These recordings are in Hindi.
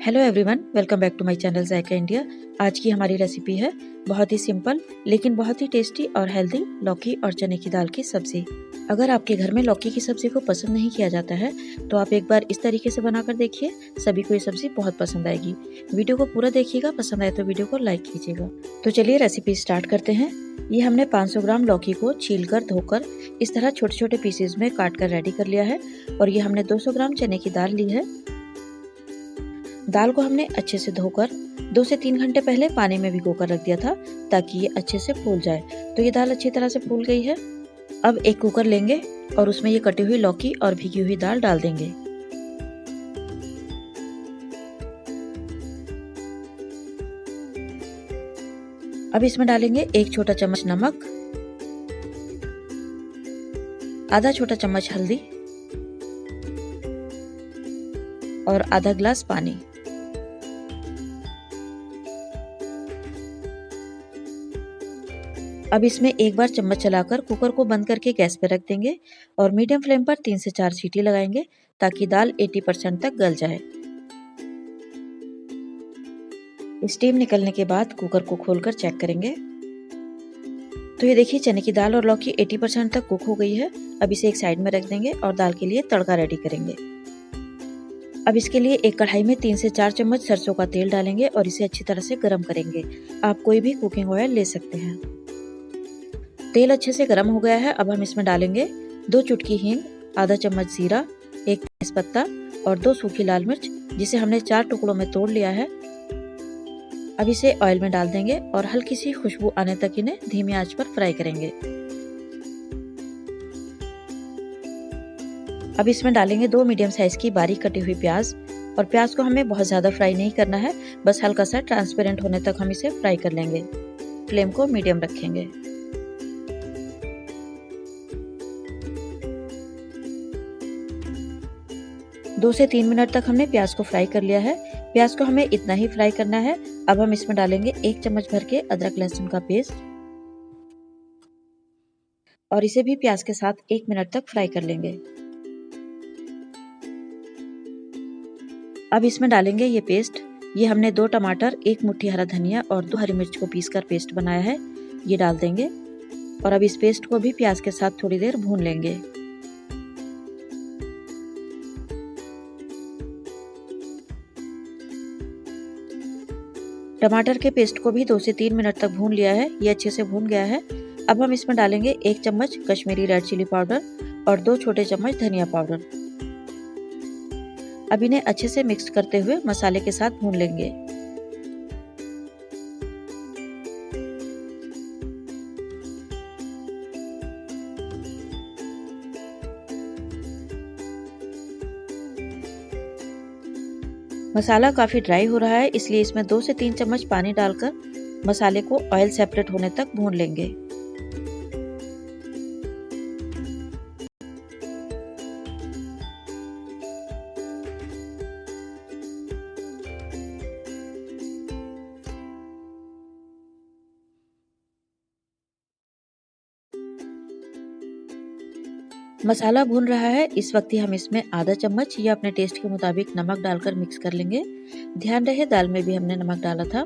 Hello everyone, welcome back to my channel Zaika India. आज की हमारी रेसिपी है बहुत ही सिंपल लेकिन बहुत ही टेस्टी और हेल्दी लौकी और चने की दाल की सब्जी। अगर आपके घर में लौकी की सब्जी को पसंद नहीं किया जाता है तो आप एक बार इस तरीके से बनाकर देखिए, सभी को ये सब्जी बहुत पसंद आएगी। वीडियो को पूरा देखिएगा, पसंद आए तो वीडियो को लाइक कीजिएगा। तो चलिए रेसिपी स्टार्ट करते हैं। ये हमने 500 ग्राम लौकी को छीलकर धोकर इस तरह छोटे छोटे पीसेज में काट कर रेडी कर लिया है। और ये हमने 200 ग्राम चने की दाल ली है। दाल को हमने अच्छे से धोकर 2 से 3 घंटे पहले पानी में भिगोकर रख दिया था ताकि ये अच्छे से फूल जाए। तो ये दाल अच्छी तरह से फूल गई है। अब एक कुकर लेंगे और उसमें ये कटी हुई लौकी और भीगी हुई दाल डाल देंगे। अब इसमें डालेंगे 1 छोटा चम्मच नमक, आधा छोटा चम्मच हल्दी और आधा गिलास पानी। अब इसमें एक बार चम्मच चलाकर कुकर को बंद करके गैस पर रख देंगे और मीडियम फ्लेम पर 3 से 4 सीटी लगाएंगे ताकि दाल 80% तक गल जाए। स्टीम निकलने के बाद कुकर को खोलकर चेक करेंगे तो ये देखिए चने की दाल और लौकी 80% तक कुक हो गई है। अब इसे एक साइड में रख देंगे और दाल के लिए तड़का रेडी करेंगे। अब इसके लिए एक कढ़ाई में 3 से 4 चम्मच सरसों का तेल डालेंगे और इसे अच्छी तरह से गर्म करेंगे। आप कोई भी कुकिंग ऑयल ले सकते हैं। तेल अच्छे से गर्म हो गया है। अब हम इसमें डालेंगे 2 चुटकी हींग, आधा चम्मच जीरा, 1 तेजपत्ता और 2 सूखी लाल मिर्च जिसे हमने 4 टुकड़ों में तोड़ लिया है। अब इसे ऑयल में डाल देंगे और हल्की सी खुशबू आने तक इन्हें धीमी आंच पर फ्राई करेंगे। अब इसमें डालेंगे 2 मीडियम साइज की बारीक कटी हुई प्याज और प्याज को हमें बहुत ज्यादा फ्राई नहीं करना है, बस हल्का सा ट्रांसपेरेंट होने तक हम इसे फ्राई कर लेंगे। फ्लेम को मीडियम रखेंगे। दो से 3 मिनट तक हमने प्याज को फ्राई कर लिया है। प्याज को हमें इतना ही फ्राई करना है। अब हम इसमें डालेंगे 1 चम्मच भर के अदरक लहसुन का पेस्ट और इसे भी प्याज के साथ 1 मिनट तक फ्राई कर लेंगे। अब इसमें डालेंगे ये पेस्ट। ये हमने 2 टमाटर, 1 मुट्ठी हरा धनिया और 2 हरी मिर्च को पीसकर पेस्ट बनाया है, ये डाल देंगे और अब इस पेस्ट को भी प्याज के साथ थोड़ी देर भून लेंगे। टमाटर के पेस्ट को भी 2 से 3 मिनट तक भून लिया है, ये अच्छे से भून गया है। अब हम इसमें डालेंगे 1 चम्मच कश्मीरी रेड चिली पाउडर और 2 छोटे चम्मच धनिया पाउडर। अब इन्हें अच्छे से मिक्स करते हुए मसाले के साथ भून लेंगे। मसाला काफी ड्राई हो रहा है, इसलिए इसमें 2 से 3 चम्मच पानी डालकर मसाले को ऑयल सेपरेट होने तक भून लेंगे। मसाला भून रहा है, इस वक्त ही हम इसमें आधा चम्मच या अपने टेस्ट के मुताबिक नमक डालकर मिक्स कर लेंगे। ध्यान रहे दाल में भी हमने नमक डाला था।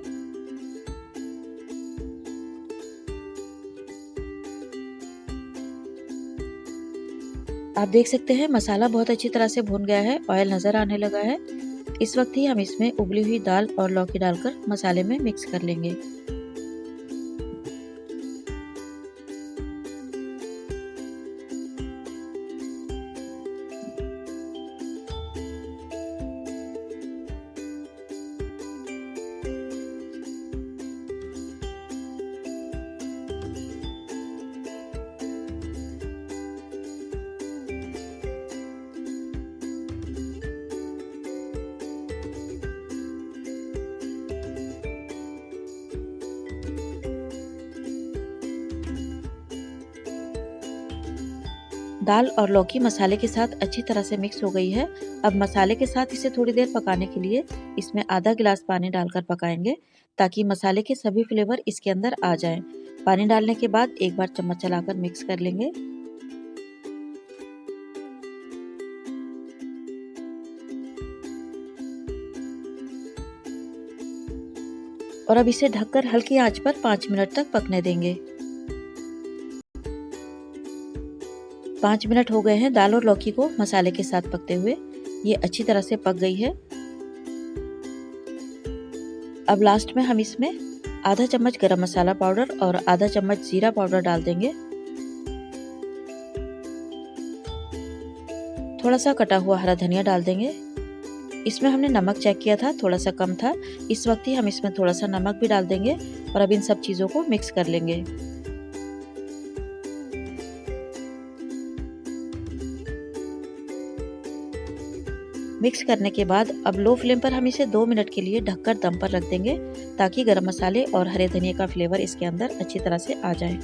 आप देख सकते हैं मसाला बहुत अच्छी तरह से भून गया है, ऑयल नजर आने लगा है। इस वक्त ही हम इसमें उबली हुई दाल और लौकी डालकर मसाले में मिक्स कर लेंगे। दाल और लौकी मसाले के साथ अच्छी तरह से मिक्स हो गई है। अब मसाले के साथ इसे थोड़ी देर पकाने के लिए इसमें आधा गिलास पानी डालकर पकाएंगे ताकि मसाले के सभी फ्लेवर इसके अंदर आ जाएं। पानी डालने के बाद एक बार चम्मच चलाकर मिक्स कर लेंगे। और अब इसे ढककर हल्की आंच पर 5 मिनट तक पकने देंगे। 5 मिनट हो गए हैं दाल और लौकी को मसाले के साथ पकते हुए। ये अच्छी तरह से पक गई है। अब लास्ट में हम इसमें आधा चम्मच गरम मसाला पाउडर और आधा चम्मच जीरा पाउडर डाल देंगे। थोड़ा सा कटा हुआ हरा धनिया डाल देंगे। इसमें हमने नमक चेक किया था, थोड़ा सा कम था। इस वक्त ही हम इसमें थोड़ा सा नमक भी डाल देंगे और अब इन सब चीज़ों को मिक्स कर लेंगे। मिक्स करने के बाद अब लो फ्लेम पर हम इसे 2 मिनट के लिए ढककर दम पर रख देंगे ताकि गरम मसाले और हरे धनिए का फ्लेवर इसके अंदर अच्छी तरह से आ जाए।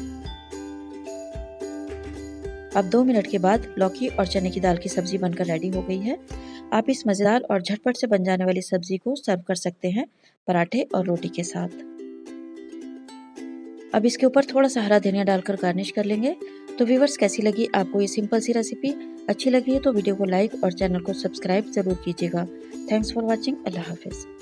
अब 2 मिनट के बाद लौकी और चने की दाल की सब्जी बनकर रेडी हो गई है। आप इस मज़ेदार और झटपट से बन जाने वाली सब्जी को सर्व कर सकते हैं पराठे और रोटी के साथ। अब इसके ऊपर थोड़ा सा हरा धनिया डालकर गार्निश कर लेंगे। तो व्यूअर्स, कैसी लगी आपको ये सिंपल सी रेसिपी? अच्छी लगी है तो वीडियो को लाइक और चैनल को सब्सक्राइब जरूर कीजिएगा। Thanks for watching. अल्लाह हाफिज़।